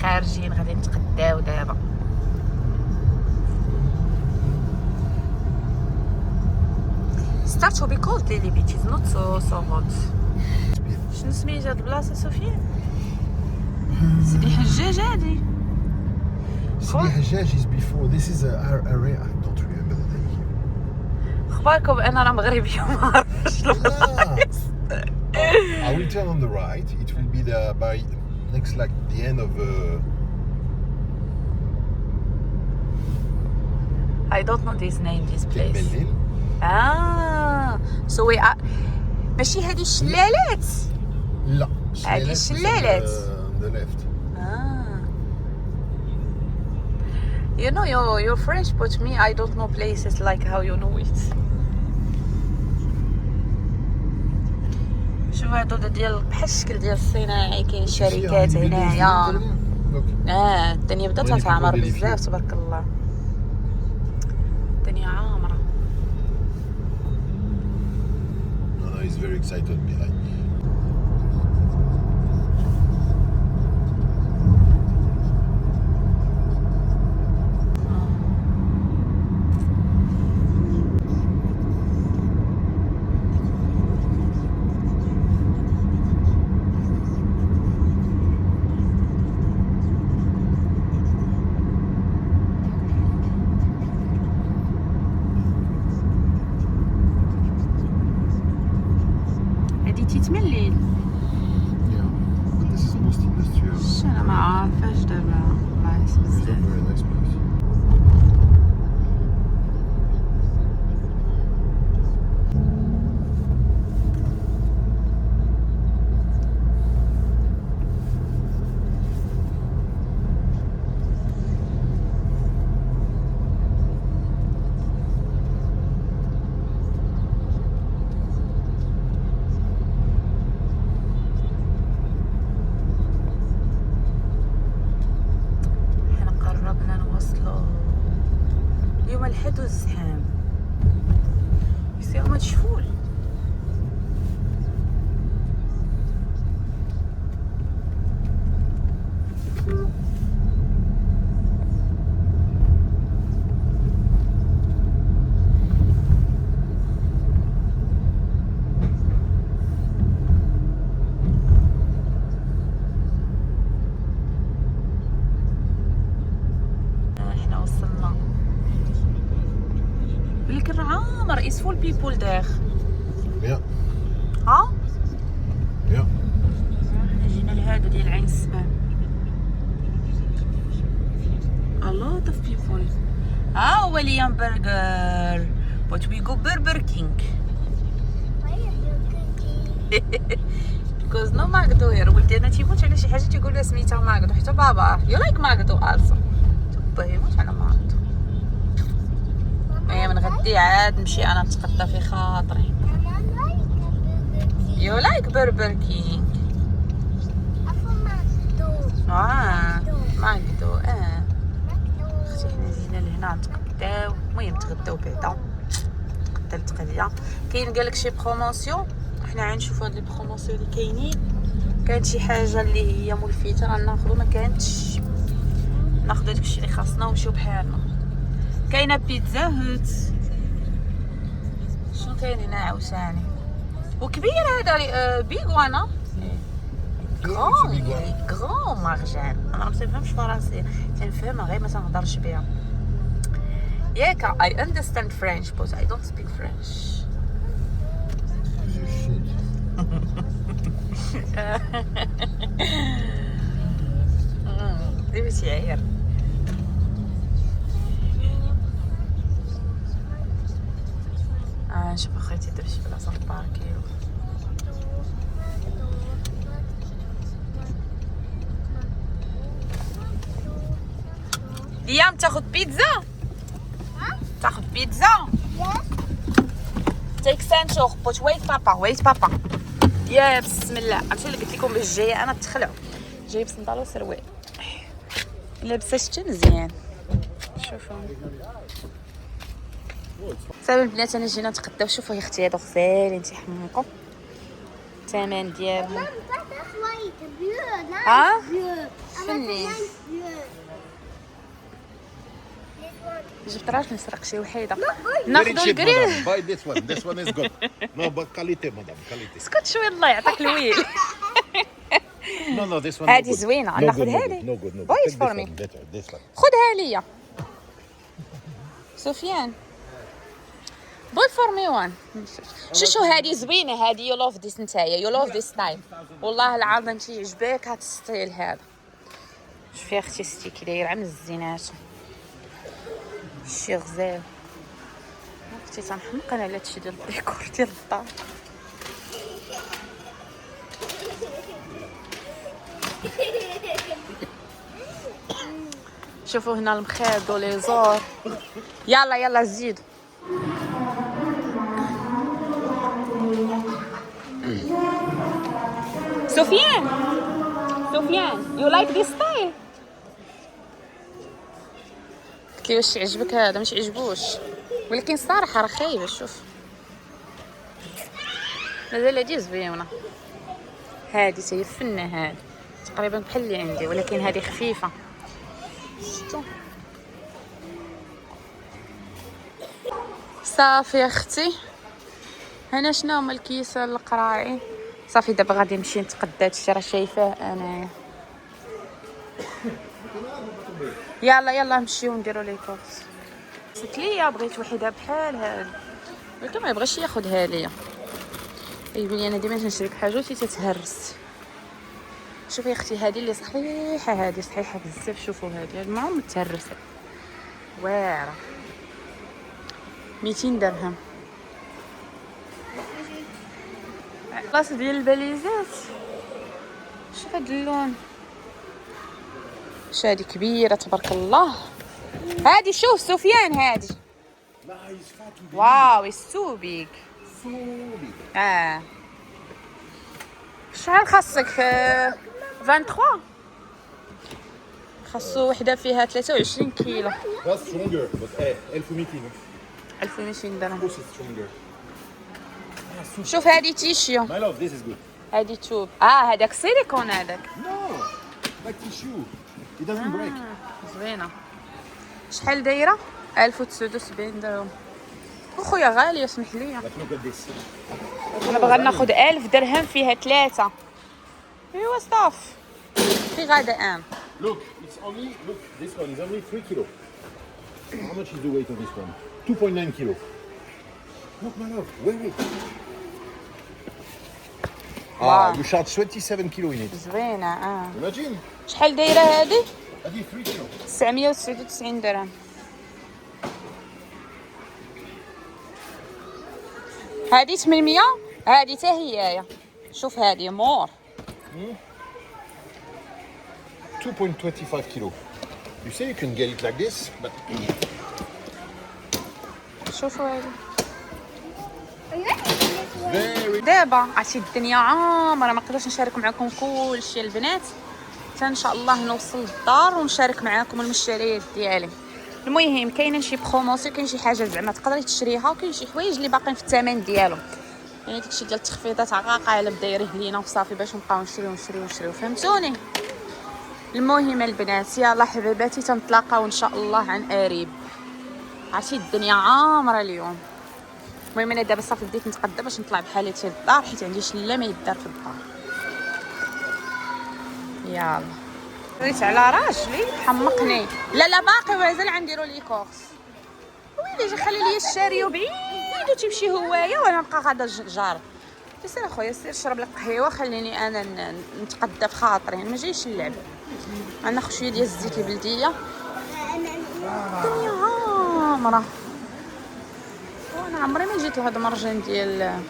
خارجين غادي نتغداو دابا. Start to be cold Lily Beach is not so hot. شنو سميت هاد البلاصه سفيان؟ سيدي حجاج هادي. سيدي حجاج is before. This is a area. I don't remember the name here. اخباركم؟ انا راه مغربيه وما عرفتش البلايص. I will turn on the right. It will be the by next like the end of I don't know this name this place. Belil. So we are ماشي هادي الشلالات. لا. هادي الشلالات. On the left. You know you're French but me I don't know places like how you know it. شوف هادو ديال بحال الشكل ديال الصناعي كاين شركات هنايا. الدنيا بدات تتعمر بزاف تبارك الله. الدنيا عامرة. No, he's very excited behind me. تيتملل. Yeah, but this is most industrial. انا ما عارفاش دابا بلايص It's a بزاف. very nice place. اليوم الحد والزحام يصير مجفول. احنا وصلنا ولكن عامر is full people there. Yeah. ها؟ Yeah. احنا جينا لهذا ديال عين السبان. A lot of people. هو ليام برجر but we go Burger King. because no ماكدو here. ولدي انا تيموت على شي حاجه تيقول لها سميتها ماكدو حتى بابا you like ماكدو also. با يموت على ماكدو. من غدي عاد نمشي انا نتقدى في خاطري. You like Burger King. ماكدو. اختي حنا جينا لهنا نتقداو. المهم نتغداو بعدا نتقدى التقديه. كاين قالك شي بروموسيون حنا غنشوفوا هاد لي بروموسيون اللي كاينين. كانت شي حاجه اللي هي ملفته غناخذو ما كانتش ناخذ داكشي اللي خاصنا ونمشيو بحالنا. كاينه بيتزا هوت. شنو كاين هنا عاوتاني وكبير هذا بيغوانا غران مارجان. انا ما تنفهمش فرنسي تنفهم غير ما تنهضرش بها ياك. I understand French but I don't speak French. You should. ديما شعير. نشوف اخويتي درت شي بلاصه في الباركينغ. ليام تاخذ بيتزا؟ تاخذ بيتزا؟ تيك سانشور بوت ويت بابا. يا بسم الله. عرفتي اللي قلت لكم باش جايه انا تخلعوا جايب صندال وسروال لابسه شتي مزيان. شوفوا صافي البنات انا جينا نتغداو. شوفوا يا اختي هادو غزالين تيحمقوا الثمن ديالهم. ها فني. جبت راش نسرق شي وحيده ناخذ الكريم. Buy this one. This one is good. No, but quality, madam. Quality. اسكت شويه الله يعطيك الويل. No, no, this one. هذه زوينه ناخذ هذه. No good, no good. باي Take فور this مي. one. Better, this one. خذها ليا سفيان. باي فور مي وان. شو هذه زوينه هذه. يو لوف ذيس نتايا. يو لوف ذيس ستايل. والله العظيم تيعجبك هذا الستايل هذا. شوفي اختي ستي كي داير عامل الزينات شي غزال. اختي تنحمق انا على هادشي ديال الديكور ديال الدار. شوفوا هنا المخيط ولي زور. يلا يلا زيد. سفيان سفيان يو لايك ذيس ستايل. قلت لي واش يعجبك هذا مش يعجبوش ولكن صراحه راه خايبه. شوف مازال هادي زوينه. هادي هي فنه هادي تقريبا بحال اللي عندي ولكن هذه خفيفه. شفتوا صافي اختي. هنا شنو هما الكيسه القراعي. صافي دابا غادي نمشي نتقدى هادشي راه شايفاه انايا. يلا يلا نمشيو نديرو لي كورس. قلت ليا بغيت وحده بحال هاد ولكن ما يبغيش ياخذها ليا. يبين انا ديما تنشري حاجه تتهرس. شوفي اختي هذه اللي صحيحه. هذه صحيحه بزاف. شوفوا هذه معهم متهرسه واعره 200 درهم. بلاصه ديال الباليزات. شوف هاد اللون. هادي كبيره تبارك الله. هادي شوف سفيان هادي. واو السو بيك. شحال خاصك 23 خاصو وحده فيها 23 كيلو. That's stronger, but 1200. 1200 درهم. This is stronger. شوف هادي تيشيو. My love, this is good. هادي توب. هذاك سيليكون هذاك. No, like tissue. It doesn't break. زوينه. شحال دايره 1079 درهم. وخويا غاليه اسمح لي. But look at this. انا باغا ناخذ 1000 درهم فيها 3. ايوا صافي في غداء. Look, it's only, look, this one is only 3 kilo. How much is the weight of this one? 2.9 kilo. Look, my love, wear it. Wow. You charge 27 kilo in it. زوينه. Imagine. شحال دايره هذه؟ هذه 3 kilo. 999 درهم. هذه 800. هذه حتى هي. شوف هذه مور 2.25 kilo. You say you can get it like this, but شوفوا هذه. very. دابا عرفتي الدنيا عامره ما نقدرش نشارك معكم كلشي البنات. حتى ان شاء الله نوصل للدار ونشارك معكم المشتريات ديالي. المهم كاينه شي بروموسيون كاين شي حاجه زعما تقدري تشريها وكاين شي حوايج اللي باقيين في الثمن ديالهم. يعني داكشي ديال التخفيضات عقاقه دايره لينا وصافي باش نبقاو نشريو فهمتوني. المهم البنات يلا حبيباتي تنتلاقاو ان شاء الله عن قريب. عرفتي الدنيا عامره اليوم. المهم انا دابا صافي بديت نتقدى باش نطلع بحالتي للدار حيت عندي شله ما يدار في الدار. يلا ريت على راجلي حمقني. لا باقي مازال عنديروا لي كورس. ويلي جا خلي لي الشاريو بعيد وتمشي هوايه وانا نبقى غادا جار. سير اخويا سير شرب لك قهوه خليني انا نتقدى بخاطري ما جايش اللعب. غناخذ شويه ديال الزيت البلديه. الدنيا عامره وانا عمري ما جيت لهاد المرجان ديال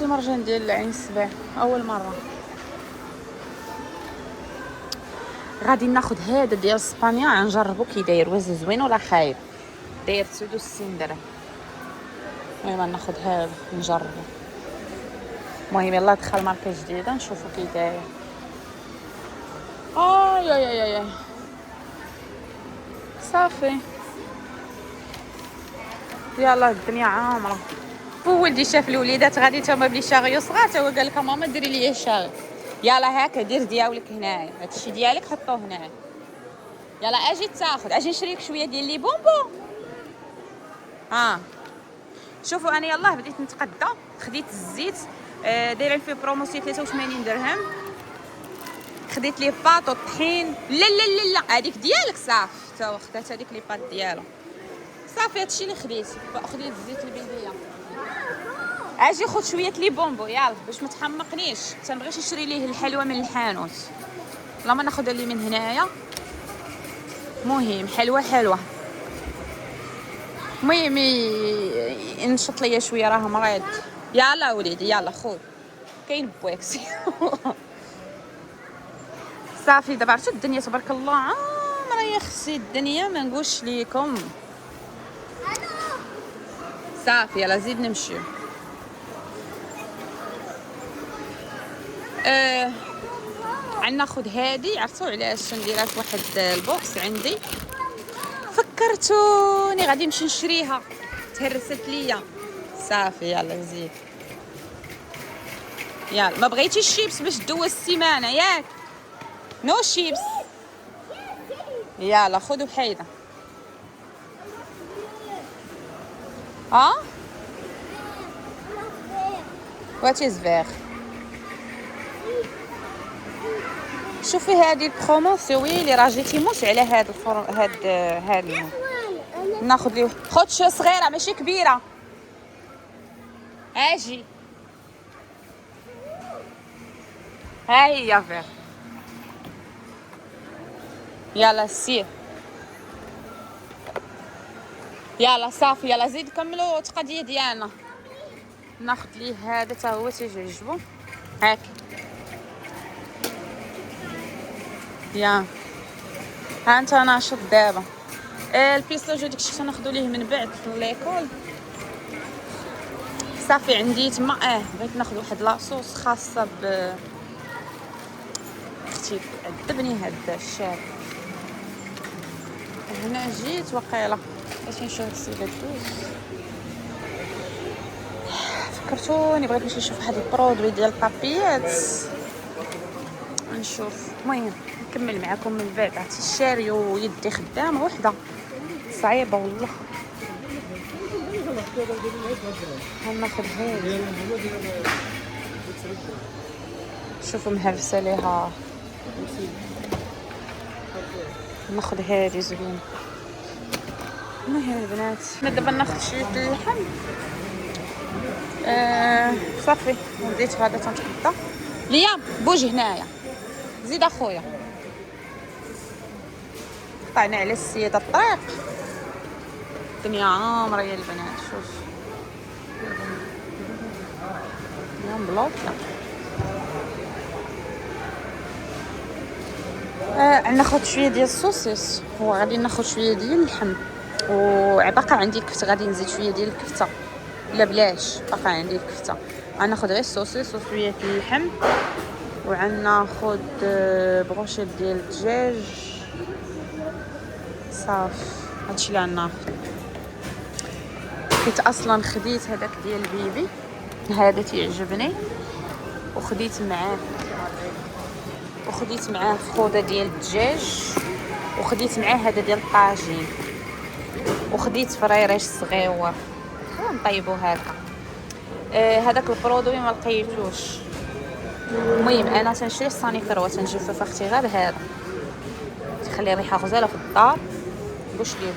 المرجان ديال عين السبع اول مره. غادي ناخذ هذا ديال اسبانيا نجربو كي داير واش زوين ولا خايب. داير 69 درهم. المهم ناخذ هذا نجربو. المهم يلا دخل ماركه جديده نشوفو كي داير. يا صافي يلا الدنيا عامره. ولدي شاف الوليدات غادي تما بلي شاغيو صغار تا هو قال لك ماما ديري لي شاغي. يلا هاكا دير دياولك هنايا، هادشي ديالك حطوه هنايا. يلا اجي تاخذ، اجي نشريك شويه ديال لي بونبون. شوفوا انا يلاه بديت نتقدى، خديت الزيت دايرين فيه بروموسيون 83 درهم. خديت لي باط والطحين. لا لا لا لا هذيك ديالك صافي، تا هو خدات هذيك لي باط ديالو صافي. هادشي اللي خديت. خديت الزيت البلديه. اجي خذ شويه لي بونبو يلا باش ما تحمقنيش، تنبغيش نشري ليه الحلوى من الحانوت. والله ما ناخذها لي من هنايا. مهم حلوه. المهم ينشط ليا شويه، راه مريض. يلا وليدي يلا خذ، كاين بواكسي. صافي دابا عرفتوا الدنيا تبارك الله عامره يا اختي، الدنيا ما نقولش ليكم. صافي يلا زيد نمشيو. ناخذ هادي، عرفتوا علاش نديرها في واحد البوكس عندي؟ فكرتوني غادي نمشي نشريها، تهرست ليا. صافي يلا زيد. يلا ما بغيتيش الشيبس باش دوز السيمانه ياك؟ نو شيبس. يلا خذوا بحيده. وات از فيغ. شوفي هذه البروموسيون ويلي راه جيتي موش على هاد ناخذ ليه. خذ شي صغيره ماشي كبيره. اجي ها هي فيغ. يلا سير يلا صافي. يلا زيد كملوا التقضيه ديالنا. ناخذ ليه هذا حتى هو تيجي يعجبو. هاك يا ها انت ناشط دابا. البيستاجو داكشي تناخذو ليه من بعد في ليكول. صافي عندي تما. بغيت ناخذ واحد لاصوص خاصه ب اختي عذبني هاد الشاب. هنا جيت وقيله باش نشوف السيده دوز. فكرتوني بغيت نمشي نشوف واحد البرودوي ديال الطابيات نشوف. المهم نكمل معكم من بعد. عرفتي الشاري ويدي خدامه وحده صعيبه والله. هناخذ هذه. شوفوا مهرسه ليها. ناخذ هذه زوينه. المهم البنات حنا دابا ناخذ شويه اللحم. صافي بديت هذا تنتقطع. ليام بوجي هنايا زيد اخويا. قطعنا على السيده الطريق. الدنيا عامره يا البنات. شوف اليوم بلوكه. ناخذ شويه ديال السوسيس وغادي ناخذ شويه ديال اللحم. وباقا عندي كفته غادي نزيد شويه ديال الكفته. لا بلاش باقا عندي الكفته. غناخذ غير السوسيس وشويه اللحم. وغناخذ بروشيط ديال الدجاج. صافي هادشي اللي غناخذ. حيت اصلا خديت هذاك ديال بيبي هذا تيعجبني وخديت معاه فخوده ديال الدجاج وخديت معاه هذا ديال الطاجين وخديت فريريش صغيور نطيبو هكا. هذاك البرودوي ما لقيتوش. المهم انا تنشري الصانيفر وتنجفف اختي غير هذا تخلي ريحه غزاله في الدار. واش ليه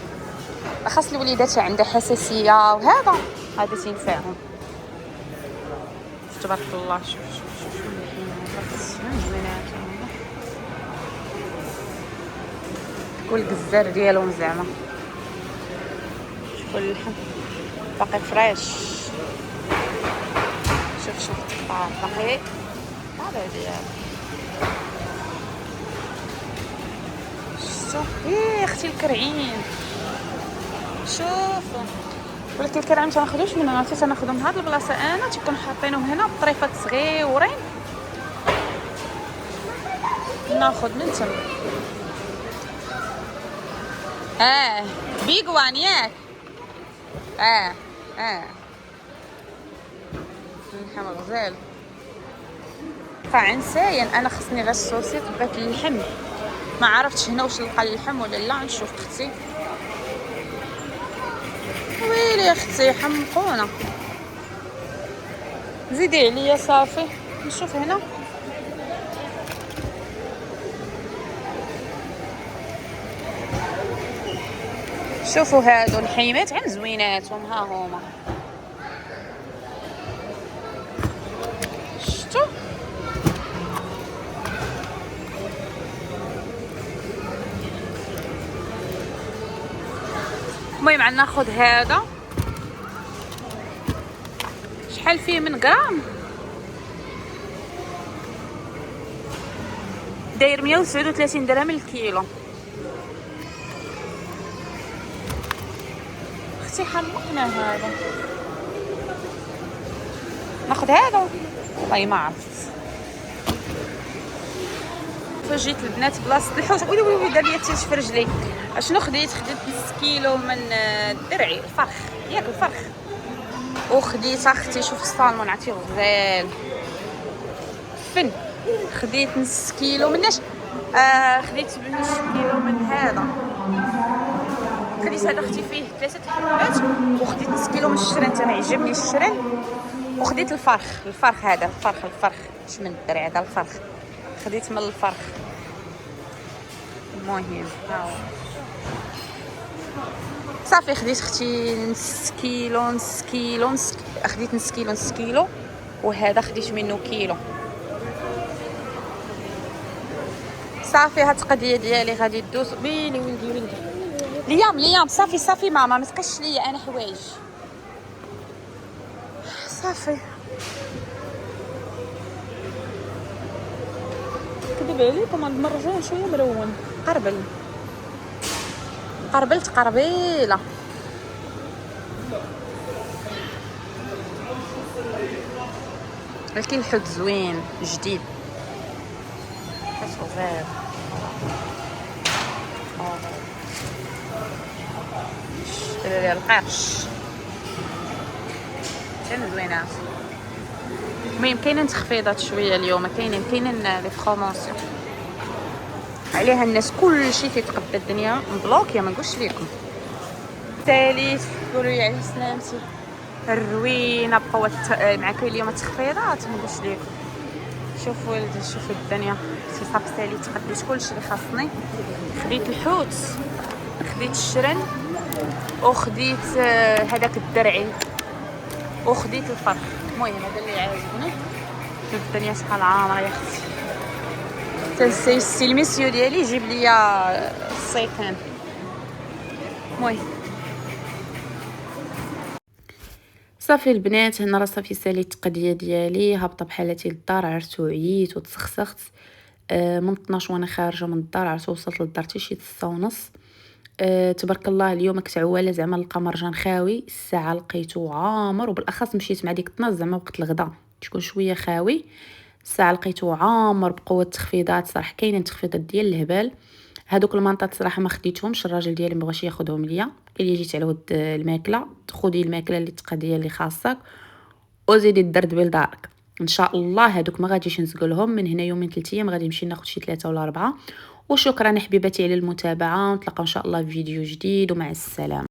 خاص الوليدات عندها حساسيه وهذا تينفعهم. تبارك الله. شوف زوينات كل الجزار ديالهم زعما. شوفوا اللحم باقي فريش. شوف التقطاع باقي هذا ديال. شفتوا اختي الكرعين. شوفوا ولكن الكرعين ما تناخذوش من هنا، تناخذهم من هاد البلاصه. انا تيكون حاطينهم هنا بطريفات صغيورين ناخذ من تما. بيج وان ياك. اللحم غزال. وقع نساين انا خصني غير السوسيط بغيت اللحم، ما عرفتش هنا واش نلقى اللحم ولا لا. نشوف اختي. ويلي يا اختي حمقونا، زيدي عليا صافي. نشوف هنا. شوفوا هادو الحيمات عم زويناتهم، ها هما شفتوا. المهم عاد ناخذ هذا. شحال فيه من غرام؟ داير 139 درهم الكيلو. اختي حمقنا هذا. ناخذ هذا والله ما عرفت. فجيت البنات بلاصه الحوت. ويلي ويلي دار لي تيش في رجلي. اشنو خديت نص كيلو من الدرعي الفرخ، ياك الفرخ. وخديت اختي شوف الصالمون عرفتي غزال فن. خديت نص كيلو مناش خديت نص كيلو من هذا. خديت هذا اختي فيه 3 حبات. وخديت نص كيلو من الشرن تما عجبني الشرن. وخديت الفرخ هذا الفرخ مش من الدرع هذا الفرخ. خديت من الفرخ. المهم ها هو صافي. خديت اختي نص كيلو خديت نص كيلو وهذا خديت منه كيلو صافي. هاد القضيه ديالي غادي دوز. ويلي ولدي ليام صافي ماما ما تقش ليا انا حوايج صافي. كذب عليكم هاد المرجان شويه مرون. قربلت قربيله. ولكن الحوت زوين جديد غزال. ديال القرش كان زوينات. المهم كاينين تخفيضات شويه اليوم. كاينين لي بروموسيون عليها الناس كلشي كيتقبل. الدنيا مبلوكيه ما نقولش لكم. ثالث قولوا لي على سلامتي الروينه بقوه مع كاين اليوم تخفيضات ما نقولش لكم. شوفوا ولدي شوفوا الدنيا. صافي ساليت خديت كلشي اللي خاصني. خديت الحوت خديت الشرن وخديت هذاك الدرعي وخديت الفرخ. المهم هذا اللي عاجبني. شوف الدنيا شحال عامره يا اختي. السي الميسيو ديالي يجيب ليا الصيكان. المهم صافي البنات هنا راه صافي ساليت القضيه ديالي. هابطه بحالتي للدار. عرفت وعييت وتسخسخت من 12 وانا خارجه من الدار. عرفت وصلت للدار حتى شي 6:30. تبارك الله اليوم كنت عواله زعما نلقى مرجان خاوي. الساعه لقيتو عامر وبالاخص مشيت مع ديك 12 زعما وقت الغدا تكون شويه خاوي. الساعه لقيتو عامر بقوه التخفيضات. صراحه كاينين تخفيضات ديال الهبال. هادوك المنطات صراحه ما خديتهمش. الراجل ديالي مبغاش ياخذهم ليا. قال لي جيت على ود الماكله خذي الماكله اللي تقضيه اللي خاصك وزيدي الدردبي لدارك ان شاء الله. هادوك ما غاديش نسقلهم من هنا يومين 3 ايام غادي نمشي ناخذ شي 3 ولا 4. وشكرا حبيباتي على المتابعه. ونتلاقاو ان شاء الله في فيديو جديد ومع السلامه.